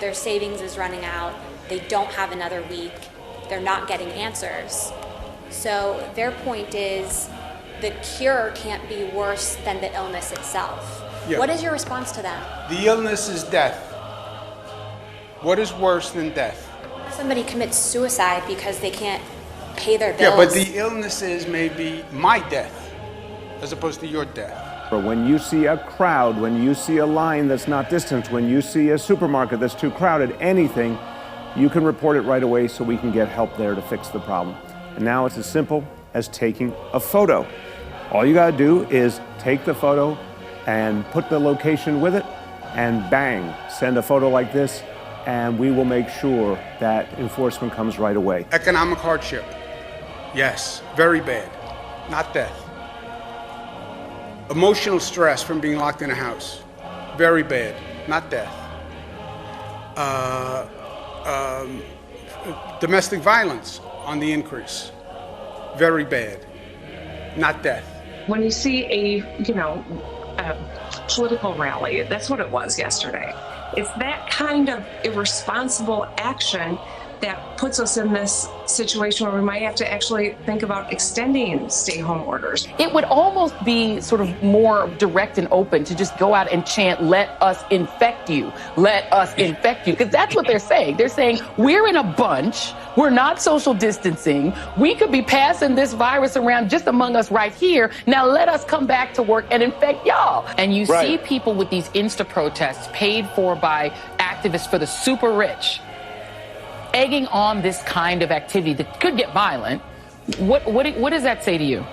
their savings is running out, they don't have another week, they're not getting answers. So their point is the cure can't be worse than the illness itself. Yeah. What is your response to that? The illness is death. What is worse than death? Somebody commits suicide because they can't pay their bills. Yeah, but the illness is maybe my death as opposed to your death. When you see a crowd, when you see a line that's not distanced, when you see a supermarket that's too crowded, anything, you can report it right away so we can get help there to fix the problem. And now it's as simple as taking a photo. All you gotta do is take the photo and put the location with it, and bang, send a photo like this, and we will make sure that enforcement comes right away. Economic hardship. Yes, very bad. Not death. Emotional stress from being locked in a house. Very bad. Not death. Domestic violence on the increase. Very bad. Not death. When you see a political rally, that's what it was yesterday. It's that kind of irresponsible action that puts us in this situation where we might have to actually think about extending stay-home orders. It would almost be sort of more direct and open to just go out and chant, "Let us infect you, let us infect you," because that's what they're saying. They're saying, we're in a bunch, we're not social distancing, we could be passing this virus around just among us right here, now let us come back to work and infect y'all. And you see people with these Insta protests paid for by activists for the super rich, egging on this kind of activity that could get violent. What does that say to you?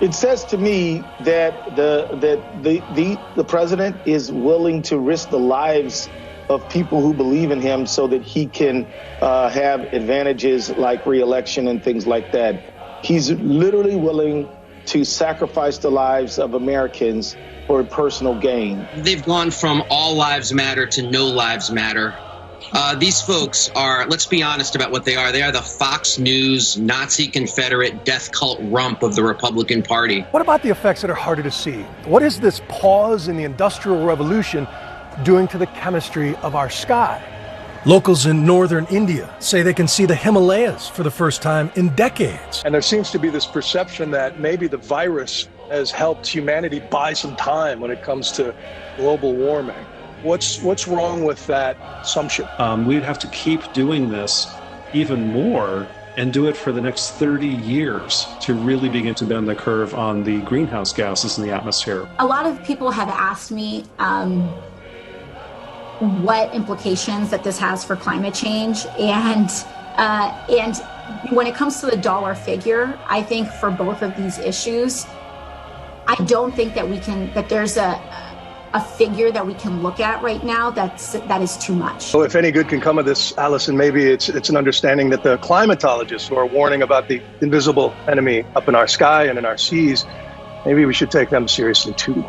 It says to me that the president is willing to risk the lives of people who believe in him so that he can have advantages like re-election and things like that. He's literally willing to sacrifice the lives of Americans for personal gain. They've gone from all lives matter to no lives matter. These folks are, let's be honest about what they are. They are the Fox News, Nazi Confederate, death cult rump of the Republican Party. What about the effects that are harder to see? What is this pause in the Industrial Revolution doing to the chemistry of our sky? Locals in northern India say they can see the Himalayas for the first time in decades. And there seems to be this perception that maybe the virus has helped humanity buy some time when it comes to global warming. What's wrong with that assumption? We'd have to keep doing this even more and do it for the next 30 years to really begin to bend the curve on the greenhouse gases in the atmosphere. A lot of people have asked me what implications that this has for climate change. And when it comes to the dollar figure, I think for both of these issues, I don't think that there's a figure that we can look at right now that is too much. So if any good can come of this, Allison, maybe it's an understanding that the climatologists who are warning about the invisible enemy up in our sky and in our seas, maybe we should take them seriously too.